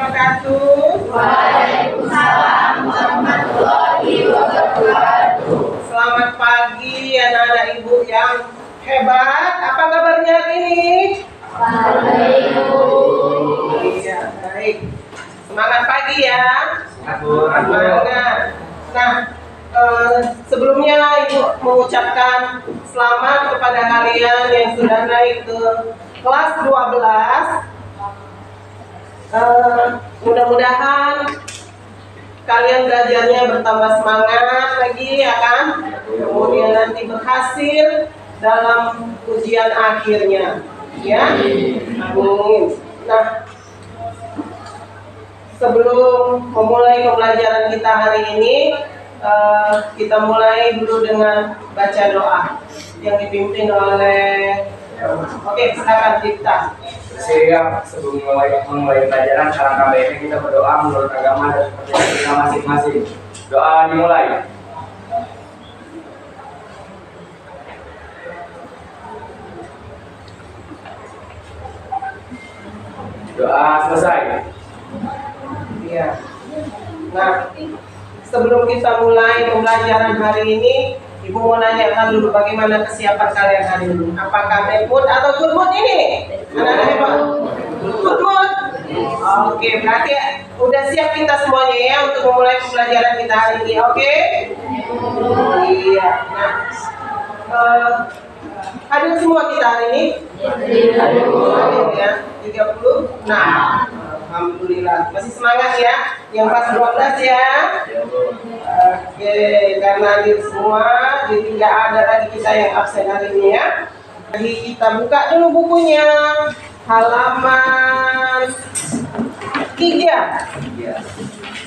wabarakatuh. Waalaikumsalam warahmatullahi wabarakatuh. Selamat pagi anak-anak ibu yang hebat. Apa kabarnya hari ini? Baik. Iya, baik. Semangat pagi ya. Semangat. Nah, sebelumnya ibu mengucapkan selamat kepada kalian yang sudah naik ke kelas 12. Mudah-mudahan kalian belajarnya bertambah semangat lagi ya kan, kemudian nanti berhasil dalam ujian akhirnya ya. Amin. Nah, sebelum memulai pembelajaran kita hari ini, kita mulai dulu dengan baca doa yang dipimpin oleh silakan Dipta. Siap, sebelum memulai pelajaran alangkah baiknya kita berdoa menurut agama dan kepercayaan kita masing-masing. Doa dimulai. Doa selesai. Iya. Nah, sebelum kita mulai pembelajaran hari ini, Ibu mau nanyakan dulu bagaimana kesiapan kalian hari ini. Apakah bad mood atau good mood ini? Anak-anak hebat. Good mood? Oke, berarti udah siap kita semuanya ya untuk memulai pembelajaran kita hari ini. Oke? Iya. Nah, hadir semua kita hari ini? Hadir ya. 30. Nah, alhamdulillah. Masih semangat ya? Yang pas 12 ya? Oke, karena hadir semua, jadi nggak ada lagi kita yang absen hari ini ya. Jadi kita buka dulu bukunya, halaman 3.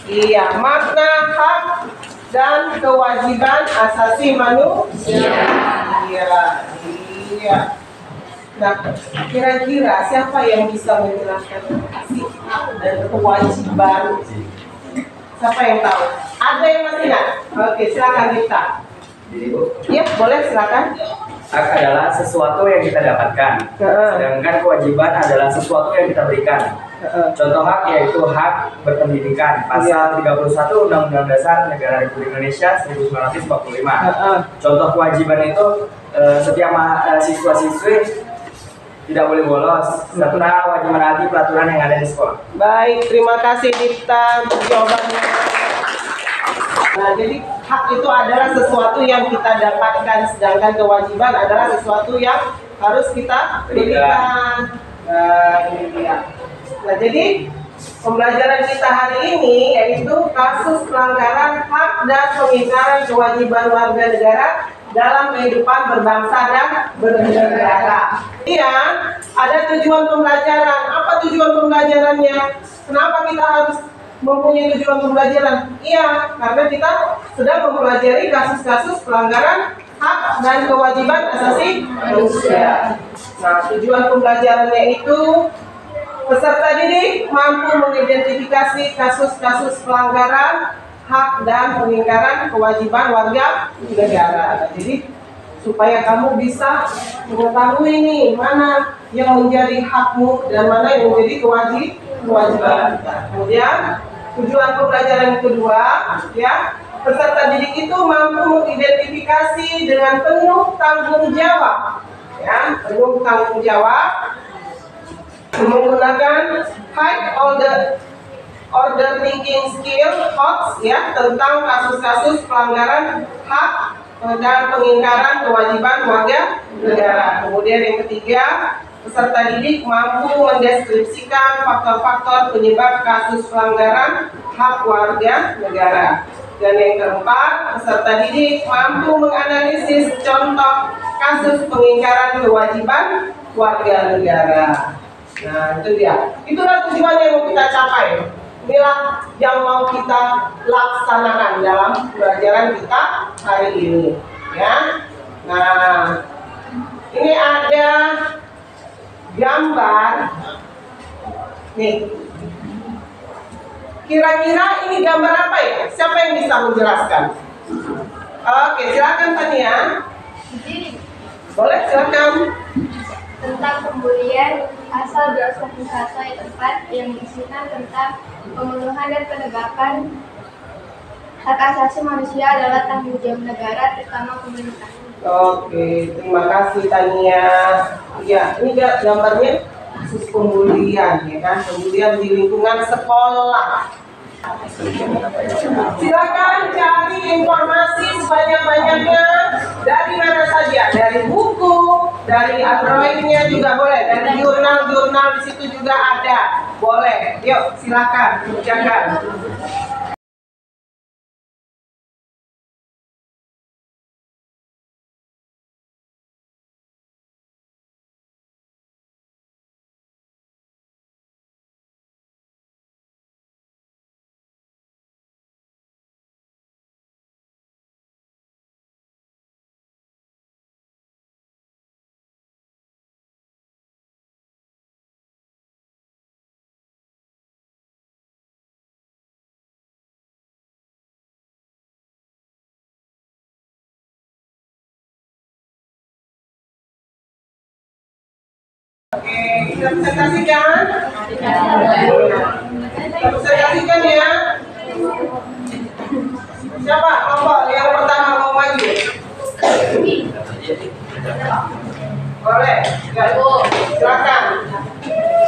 Iya, makna hak dan kewajiban asasi manusia. Iya. Nah, kira-kira siapa yang bisa menjelaskan hak dan kewajiban? Siapa yang tahu? Ada yang masih ingat? Oke, silakan Dita. Iya, boleh silakan. Hak adalah sesuatu yang kita dapatkan, sedangkan kewajiban adalah sesuatu yang kita berikan. Contoh hak yaitu hak berpendidikan, pasal 31 Undang-Undang Dasar Negara Republik Indonesia 1945. Contoh kewajiban itu setiap siswa-siswi tidak boleh bolos serta wajib menaati peraturan yang ada di sekolah. Baik, terima kasih Dipta untuk jawabannya. Nah, jadi hak itu adalah sesuatu yang kita dapatkan, sedangkan kewajiban adalah sesuatu yang harus kita berikan. Ini dia. Nah, jadi pembelajaran kita hari ini yaitu kasus pelanggaran hak dan pengingkaran kewajiban warga negara dalam kehidupan berbangsa dan bernegara. Iya, ada tujuan pembelajaran. Apa tujuan pembelajarannya? Kenapa kita harus mempunyai tujuan pembelajaran? Iya, karena kita sedang mempelajari kasus-kasus pelanggaran hak dan kewajiban asasi manusia. Nah, tujuan pembelajarannya itu peserta didik mampu mengidentifikasi kasus-kasus pelanggaran hak dan pengingkaran kewajiban warga negara. Jadi supaya kamu bisa mengetahui nih mana yang menjadi hakmu dan mana yang menjadi kewajiban. Kemudian tujuan pembelajaran kedua ya, peserta didik itu mampu mengidentifikasi dengan penuh tanggung jawab ya, penuh tanggung jawab menggunakan high order thinking skill HOTS ya, tentang kasus-kasus pelanggaran hak dan pengingkaran kewajiban warga negara. Kemudian yang ketiga, peserta didik mampu mendeskripsikan faktor-faktor penyebab kasus pelanggaran hak warga negara. Dan yang keempat, peserta didik mampu menganalisis contoh kasus pengingkaran kewajiban warga negara. Nah, itu dia. Itulah tujuan yang mau kita capai. Inilah yang mau kita laksanakan dalam pelajaran kita hari ini, ya. Nah, ini ada gambar. Nih. Kira-kira ini gambar apa ya? Siapa yang bisa menjelaskan? Oke, silakan Tania. Boleh, silakan. Tentang pembulian Pasal 211 ayat 4 yang berisikan tentang pemenuhan dan penegakan hak asasi manusia adalah tanggung jawab negara, terutama pemerintah. Oke, terima kasih Tania. Ya, ini gambarnya kasus pembulian, ya kan? Pembulian di lingkungan sekolah. Silakan cari informasi sebanyak-banyaknya dari mana saja, dari buku, dari Androidnya juga boleh, dari jurnal-jurnal di situ juga ada, boleh. Yuk, silakan kerjakan. Oke, kita presentasikan. Kita presentasikan ya. Siapa kelompok yang pertama mau maju? Boleh, ya, silakan.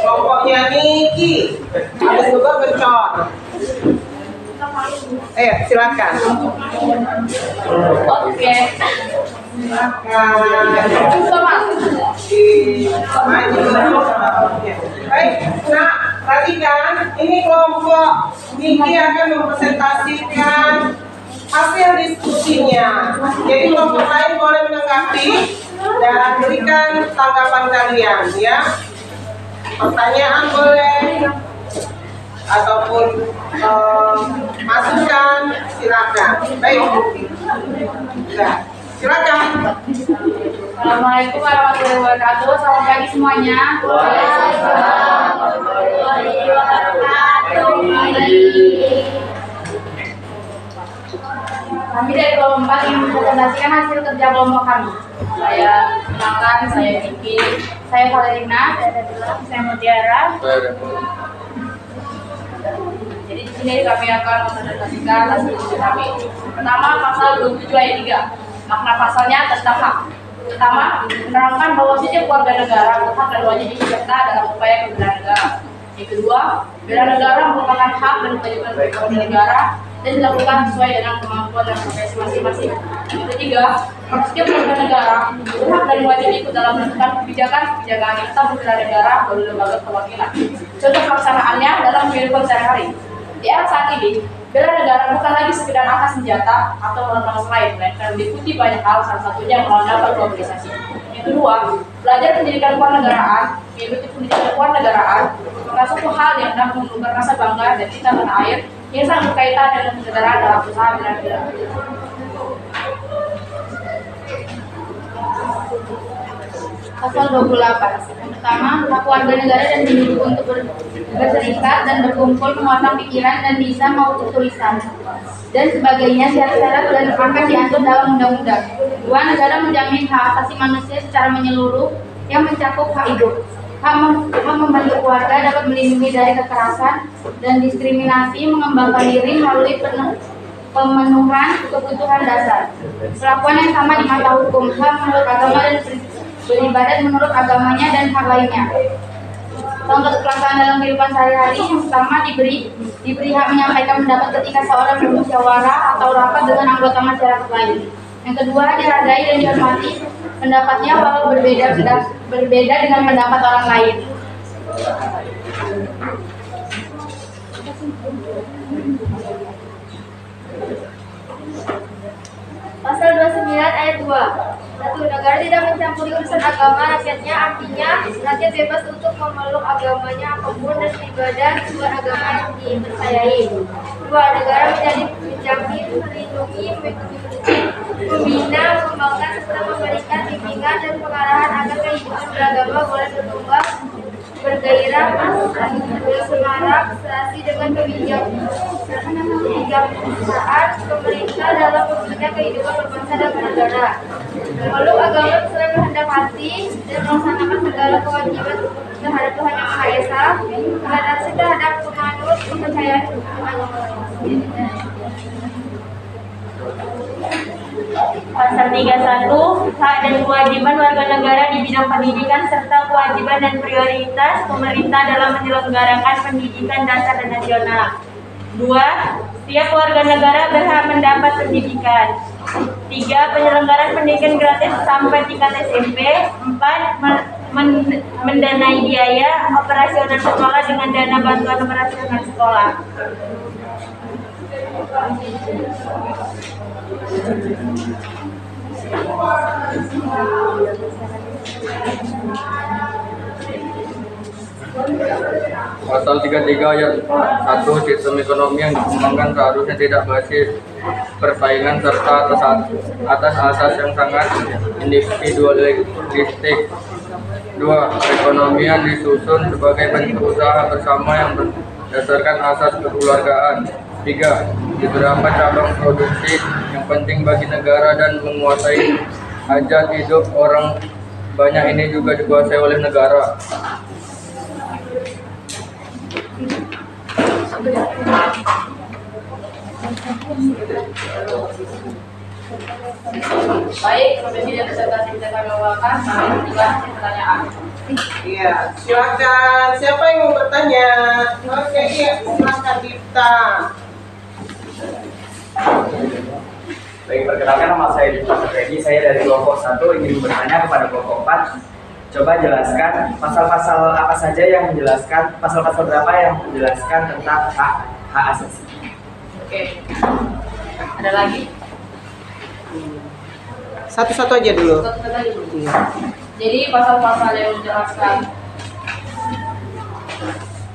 Kelompoknya Niki. Habis juga Bencon. Silakan. Oke. Baik, nah perhatikan, ini kelompok Niki akan mempresentasikan hasil diskusinya. Jadi kelompok lain boleh menanggapi dan berikan tanggapan kalian, ya. Pertanyaan boleh ataupun masukan, silakan. Baik, ya. Silakan. Assalamualaikum warahmatullahi wabarakatuh. Selamat pagi semuanya. Waalaikumsalam warahmatullahi wabarakatuh. Kami dari kelompok 4 ingin mempresentasikan hasil kerja kelompok kami. Saya Niki, saya Valerina, saya Mutiara. Jadi di sini kami akan mempresentasikan hasil kerja kami. Pertama, pasal 27 ayat 3. Makna pasalnya tentang hak. Pertama, menerangkan bahwa setiap warga negara berhak dan wajib ikut serta dalam upaya pembelaan negara. Yang kedua, bela negara merupakan hak dan kewajiban warga negara dan dilakukan sesuai dengan kemampuan dan profesi masing-masing. Yang ketiga, setiap warga negara berhak dan wajib ikut dalam menentukan kebijakan serta bela negara melalui lembaga perwakilan. Contoh pelaksanaannya dalam kehidupan sehari-hari. Di era saat ini, bela negara bukan lagi sekedar angkat senjata atau melawan bangsa lain, melainkan meliputi banyak hal, salah satunya melawan globalisasi. Yang kedua, belajar pendidikan kewarganegaraan, mengikuti pendidikan kewarganegaraan, merupakan suatu hal yang dapat menumbuhkan rasa bangga dan cinta tanah air yang sangat berkaitan dengan kenegaraan dalam usaha bela negara. Pasal 28. Pertama, hak warga negara dan penduduk untuk berserikat dan berkumpul, memuatkan pikiran dan bisa maupun tulisan dan sebagainya syarat-syarat dan akan diatur dalam undang-undang. Dua, negara menjamin hak asasi manusia secara menyeluruh yang mencakup hak hidup, hak membentuk keluarga, dapat melindungi dari kekerasan dan diskriminasi, mengembangkan diri melalui pemenuhan kebutuhan dasar, perlakuan yang sama di mata hukum, hak menurut agama dan beribadat menurut agamanya dan hak lainnya. Contoh pelaksanaan dalam kehidupan sehari-hari, yang pertama diberi hak menyampaikan pendapat ketika seorang bermusyawarah atau rapat dengan anggota masyarakat lain. Yang kedua, dihargai dan dihormati pendapatnya walau berbeda dengan pendapat orang lain. Pasal 29 ayat 2. 1. Negara tidak mencampuri urusan agama rakyatnya, artinya rakyat bebas untuk memeluk agamanya apapun dan beribadah sesuai agama yang dipercayai. 2. Negara menjamin, melindungi, membina, mengembangkan serta memberikan bimbingan dan pengarahan agar kehidupan beragama boleh berkembang, bergairah, bersemarak, serasi dengan kebijaksanaan pemerintah dalam membina kehidupan berbangsa dan bernegara. Memeluk agama sesuai berkehendak hati dan melaksanakan segala kewajiban terhadap Tuhan Yang Maha Esa, toleransi terhadap penganut kepercayaan hukum agama lain. Pasal 31, hak dan kewajiban warga negara di bidang pendidikan serta kewajiban dan prioritas pemerintah dalam menyelenggarakan pendidikan dasar dan nasional. 2. Setiap warga negara berhak mendapat pendidikan. 3. Penyelenggaraan pendidikan gratis sampai tingkat SMP. 4. Mendanai biaya operasional sekolah dengan dana bantuan operasional sekolah. Pasal 33 ayat 1, sistem ekonomi yang dikembangkan seharusnya tidak basis persaingan serta atas asas yang sangat individualistik. 2. Perekonomian disusun sebagai bentuk usaha bersama yang berdasarkan asas kekeluargaan. 3. Beberapa cabang produksi yang penting bagi negara dan menguasai hajat hidup orang banyak ini juga dikuasai oleh negara. Baik, profesi dan peserta kita kami bawakan, kami juga pertanyaan. Iya, silakan. Siapa yang mau bertanya? Oke, iya, silakan Dipta. Baik, perkenalkan nama saya Dipta Freddy. Saya dari kelompok 1 ingin bertanya kepada kelompok 4. Coba jelaskan pasal-pasal apa saja yang menjelaskan, pasal-pasal berapa yang menjelaskan tentang hak asasi. Oke. Ada lagi? Satu-satu aja dulu. Satu-satu aja dulu. Jadi pasal-pasal yang menjelaskan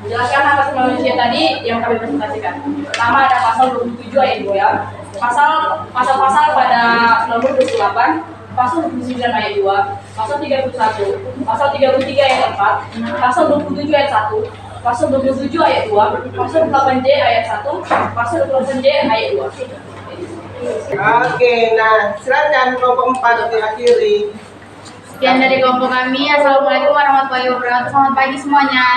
hak asasi manusia tadi yang kami presentasikan. Pertama ada pasal 27 ayat 2 ya. Pasal-pasal pada nomor 28, pasal 29 ayat 2, pasal 31, pasal 33 ayat 4, pasal 27 ayat 1, pasal 27 ayat 2, pasal 8J ayat 1, pasal 28J ayat 2. Oke, nah silakan kelompok 4 diakhiri. Sekian dari kelompok kami. Assalamualaikum warahmatullahi wabarakatuh. Selamat pagi semuanya.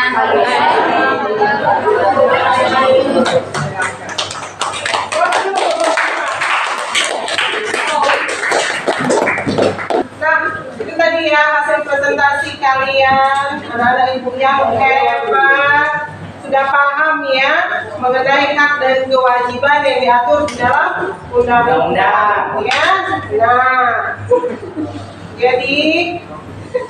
Nah, itu tadi ya hasil presentasi kalian. Anak-anak ibu yang hebat, sudah paham ya mengenai hak dan kewajiban yang diatur di dalam undang-undang ya. Nah, jadi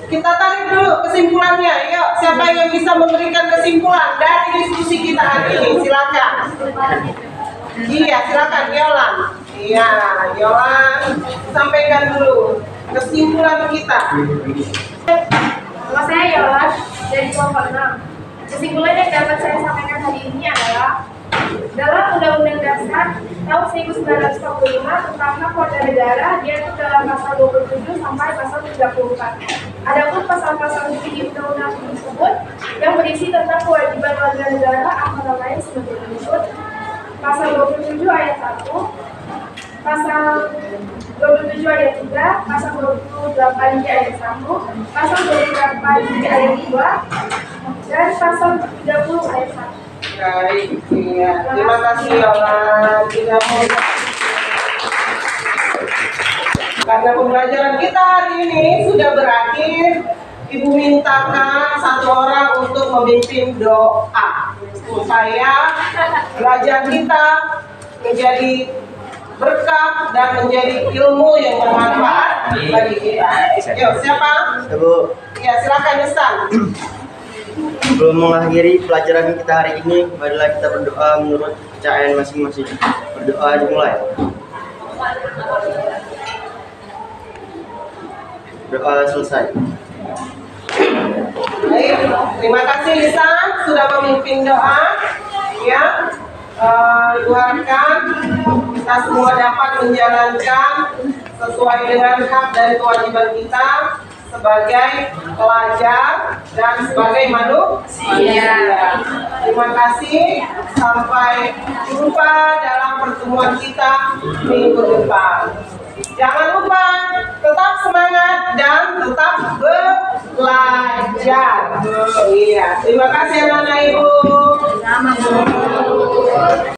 kita tarik dulu kesimpulannya. Yuk, siapa yang bisa memberikan kesimpulan dari diskusi kita hari ini? Silakan. Iya, silakan Yolan. Iya, Yolan, sampaikan dulu kesimpulan kita. Nama saya Yola dari kelompok 6. Kesimpulan yang dapat saya sampaikan hari ini adalah dalam Undang-Undang Dasar tahun 1945 tentang hak warga negara diatur dalam pasal 27 sampai pasal 34. Adapun pasal-pasal di undang-undang tersebut yang berisi tentang kewajiban warga negara antara lain sebagai berikut: pasal 27 ayat 1, pasal 27 ayat 3, pasal 28 ayat 1, pasal 28 ayat 2, dan pasal 30 ayat 1. Baik, iya. Terima kasih Yolan. Karena pembelajaran kita hari ini sudah berakhir, Ibu mintakan satu orang untuk memimpin doa supaya belajar kita menjadi berkah dan menjadi ilmu yang bermanfaat bagi kita. Yuk, siapa? Bu, Ya, silakan Yusan. sebelum mengakhiri pelajaran kita hari ini, marilah kita berdoa menurut kepercayaan masing-masing. Berdoa dimulai. Doa selesai. Baik, terima kasih Yusan sudah memimpin doa. Ya, diharapkan kita semua dapat menjalankan sesuai dengan hak dan kewajiban kita sebagai pelajar dan sebagai manusia. Terima kasih, sampai jumpa dalam pertemuan kita minggu depan. Jangan lupa tetap semangat dan tetap belajar. Iya, terima kasih anak-anak ibu. Sama, Bu.